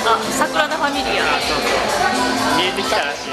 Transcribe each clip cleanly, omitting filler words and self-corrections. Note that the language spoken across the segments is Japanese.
あ、桜田ファミリア。あ、そうそう。見えてきたらしい。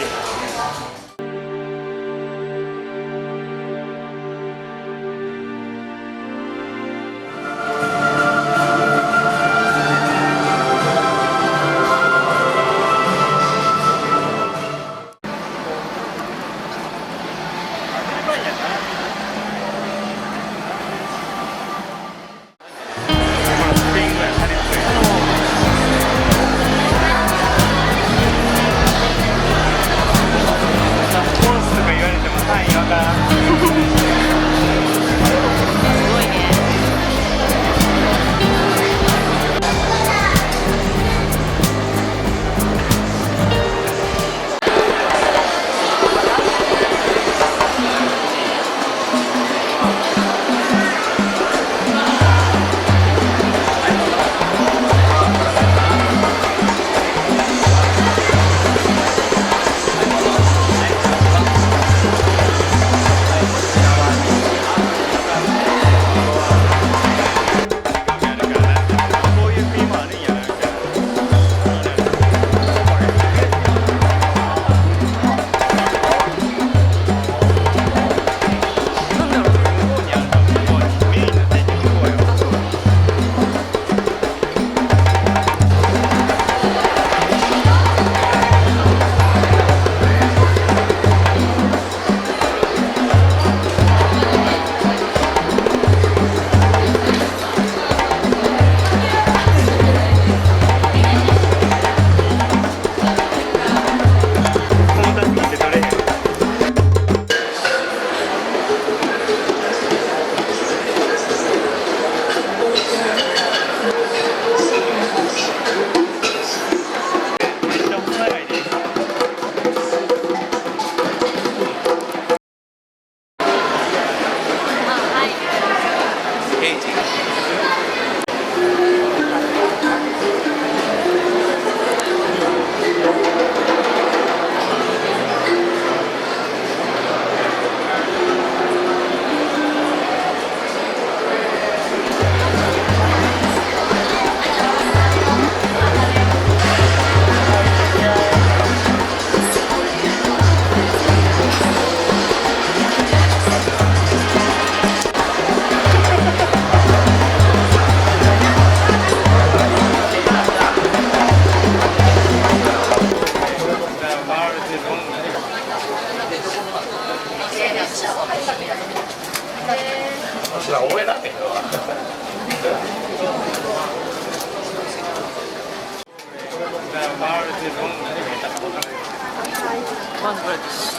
私ら覚えられへんわ。まずこれです。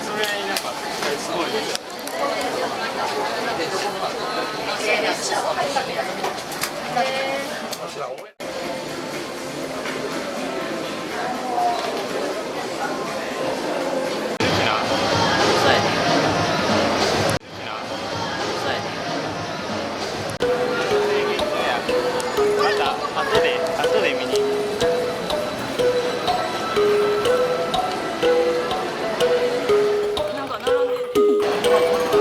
それなんかすごい。私ら覚えそうやね。そうやね。また後で見に行く。なんか並んでる。なんかこれなんかあれ。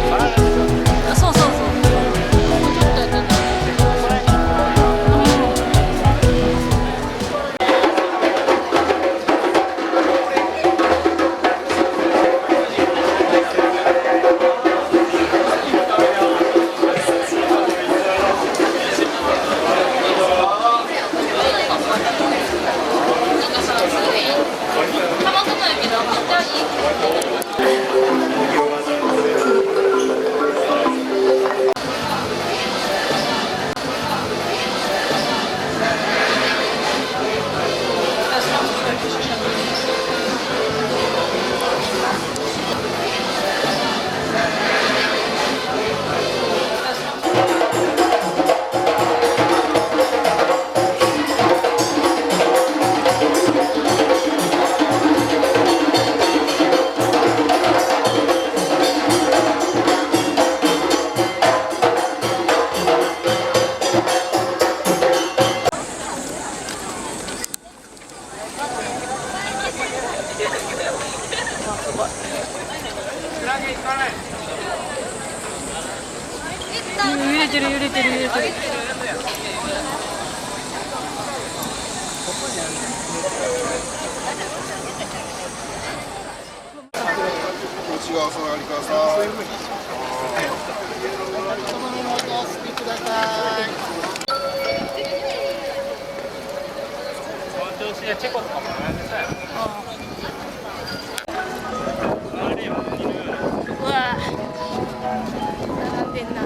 バー揺れてる揺れてる揺れてる。内側お下がりください。そのままお好きください。この調子でチェコとかも並んでたよ。うわ並んでんな。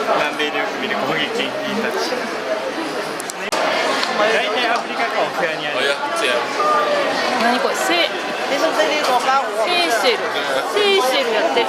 南米でよく見る攻撃員たち。大体アフリカかオセアニアに。何これセーシェルやってる。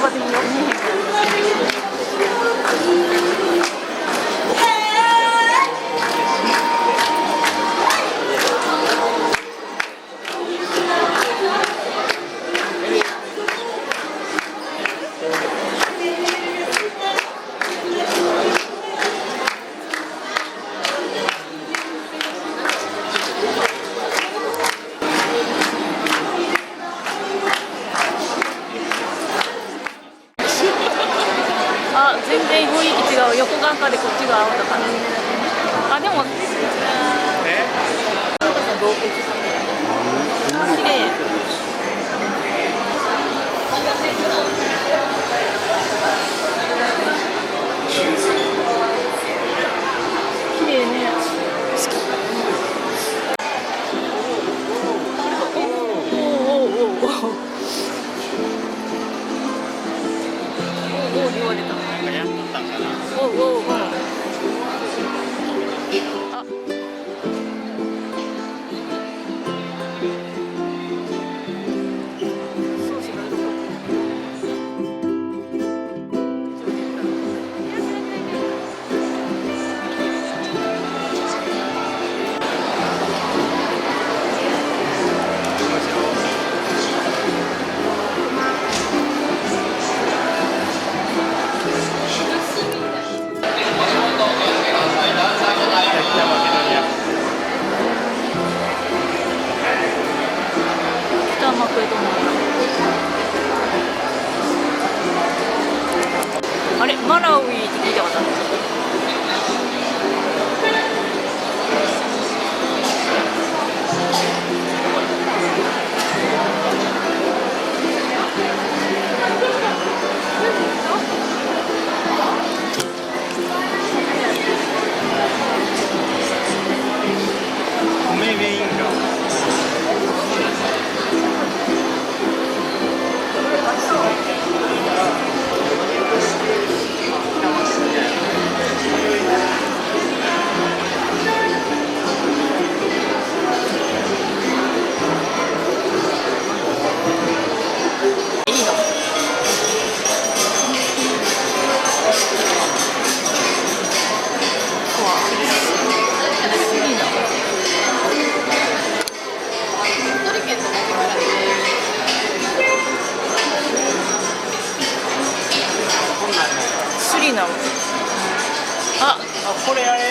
場で見よう。あ、全然雰囲気違う。横が赤でこっちが青だから。あ、でも綺麗。綺麗ね。おおおお言われた。やっとったんかな。おうおうおう。あ。ソースがう北マケドニア。あれ、マラウイって聞いたことある。米メインが。いいの。スリナム。あ、あ、これあれ。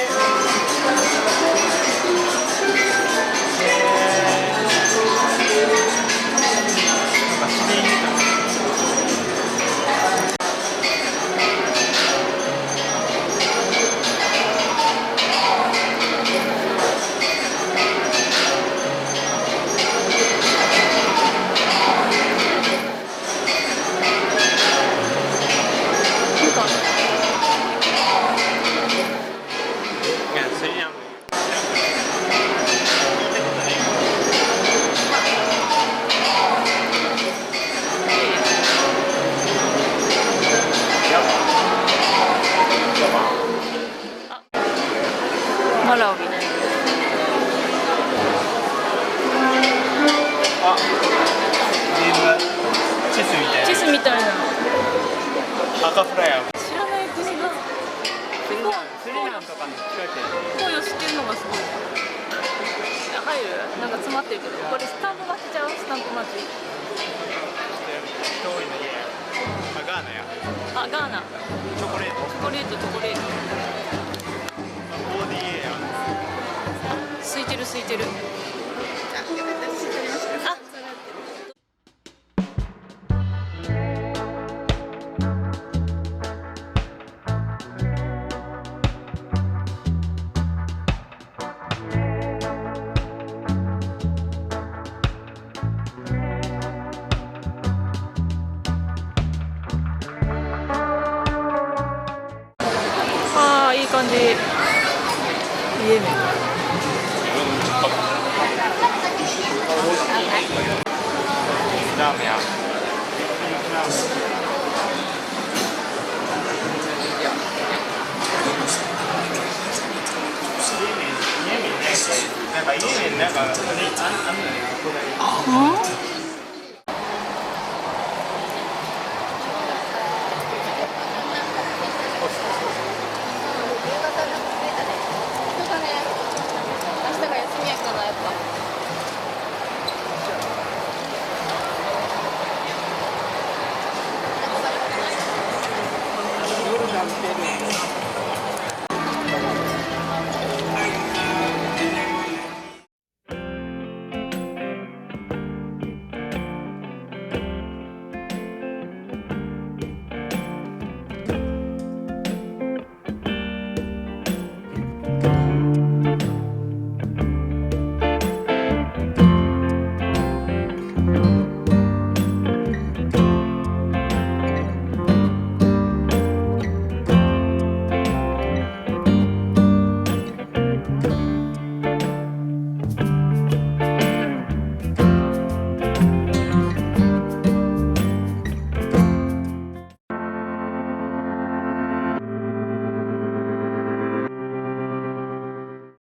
マラウイ。あ、チェスみたいな。チェスみたいな。赤フライヤー。知らない国が。スリランとかに近いけど。紅葉知ってるのがすごい。入る？なんか詰まってるけど、これスタンプ待ちちゃう？スタンプ待ち。遠いの家や。あ、ガーナや。あ、ガーナ。チョコレート。チョコレート、チョコレート。ODA や。空いてる空いてる。あ。ああ、いい感じ。家ね。ラーメンや。なんか家になんかあんのよ。